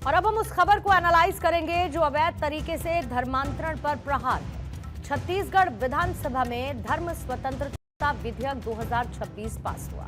और अब हम उस खबर को एनालाइज करेंगे जो अवैध तरीके से धर्मांतरण पर प्रहार है। छत्तीसगढ़ विधानसभा में धर्म स्वतंत्रता विधेयक 2026 पास हुआ।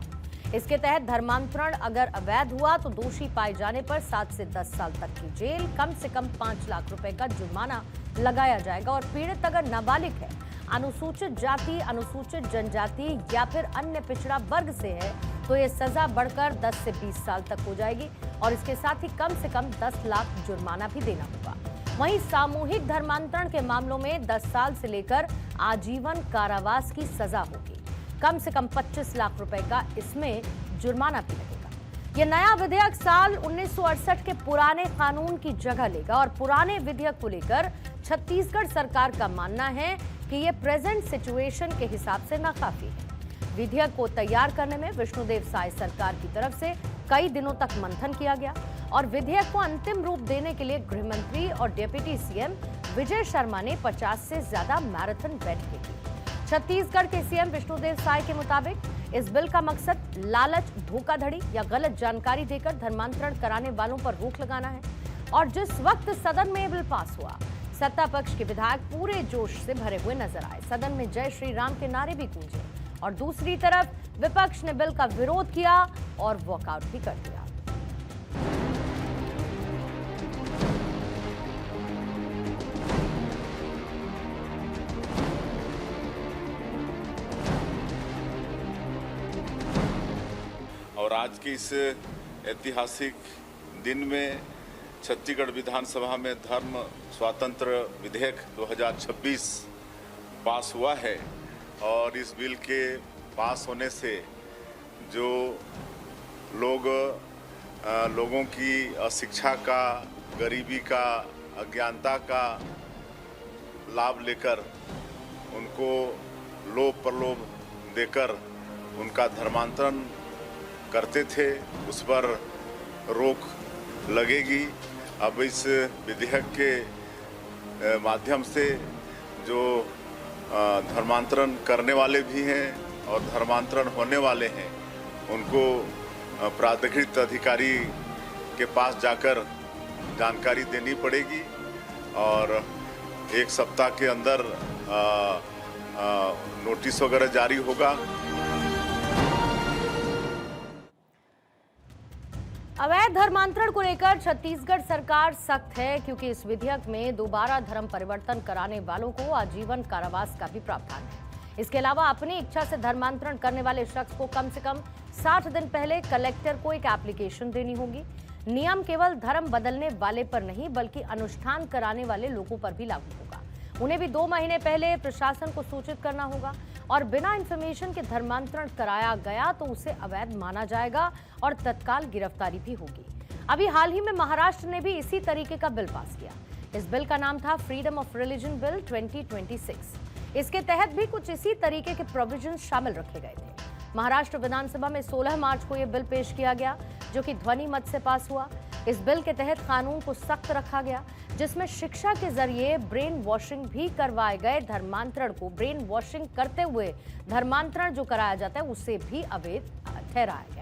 इसके तहत धर्मांतरण अगर अवैध हुआ तो दोषी पाए जाने पर 7 से 10 साल तक की जेल, कम से कम 5 लाख रुपए का जुर्माना लगाया जाएगा और पीड़ित अगर नाबालिग है, अनुसूचित जाति, अनुसूचित जनजाति या फिर अन्य पिछड़ा वर्ग से है तो ये सजा बढ़कर 10 से 20 साल तक हो जाएगी और इसके साथ ही कम से कम 10 लाख जुर्माना भी देना होगा। वहीं सामूहिक धर्मांतरण के मामलों में 10 साल से लेकर आजीवन कारावास की सजा होगी। कम से कम 25 लाख रुपए का इसमें जुर्माना भी लगेगा। यह नया विधेयक साल 1968 के पुराने कानून की जगह लेगा और पुराने विधेयक को लेकर छत्तीसगढ़ सरकार का मानना है कि ये प्रेजेंट सिचुएशन के हिसाब से नाकाफी है। विधेयक को तैयार करने में विष्णुदेव साय सरकार की तरफ से कई दिनों तक मंथन किया गया और विधेयक को अंतिम रूप देने के लिए गृह मंत्री और डिप्टी सीएम विजय शर्मा ने 50 से ज्यादा मैराथन बैठकें की। छत्तीसगढ़ के सीएम विष्णुदेव साय के मुताबिक इस बिल का मकसद लालच, धोखाधड़ी या गलत जानकारी देकर धर्मांतरण कराने वालों पर रोक लगाना है। और जिस वक्त सदन में यह बिल पास हुआ, सत्ता पक्ष के विधायक पूरे जोश से भरे हुए नजर आए। सदन में जय श्री राम के नारे भी गूंजे और दूसरी तरफ विपक्ष ने बिल का विरोध किया और वॉकआउट भी कर दिया। और आज के इस ऐतिहासिक दिन में छत्तीसगढ़ विधानसभा में धर्म स्वातंत्र विधेयक 2026 पास हुआ है और इस बिल के पास होने से जो लोगों की अशिक्षा का, गरीबी का, अज्ञानता का लाभ लेकर उनको लोभ प्रलोभ देकर उनका धर्मांतरण करते थे, उस पर रोक लगेगी। अब इस विधेयक के माध्यम से जो धर्मांतरण करने वाले भी हैं और धर्मांतरण होने वाले हैं उनको प्राधिकृत अधिकारी के पास जाकर जानकारी देनी पड़ेगी और 1 सप्ताह के अंदर नोटिस वगैरह जारी होगा। अवैध धर्मांतरण को लेकर छत्तीसगढ़ सरकार सख्त है क्योंकि इस विधेयक में दोबारा धर्म परिवर्तन कराने वालों को आजीवन कारावास का भी प्रावधान है। इसके अलावा अपनी इच्छा से धर्मांतरण करने वाले शख्स को कम से कम 60 दिन पहले कलेक्टर को एक एप्लीकेशन देनी होगी। नियम केवल धर्म बदलने वाले पर नहीं बल्कि अनुष्ठान कराने वाले लोगों पर भी लागू होगा। उन्हें भी 2 महीने पहले प्रशासन को सूचित करना होगा और बिना इंफॉर्मेशन के धर्मांतरण कराया गया तो उसे अवैध माना जाएगा और तत्काल गिरफ्तारी भी होगी। अभी हाल ही में महाराष्ट्र ने भी इसी तरीके का बिल पास किया। इस बिल का नाम था फ्रीडम ऑफ रिलीजन बिल 2026। इसके तहत भी कुछ इसी तरीके के प्रोविजंस शामिल रखे गए थे। महाराष्ट्र विधानसभा में 16 मार्च को यह बिल पेश किया गया जो कि ध्वनि मत से पास हुआ। इस बिल के तहत कानून को सख्त रखा गया जिसमें शिक्षा के जरिए ब्रेन वॉशिंग भी करवाए गए। धर्मांतरण को ब्रेन वॉशिंग करते हुए धर्मांतरण जो कराया जाता है उसे भी अवैध ठहराया गया।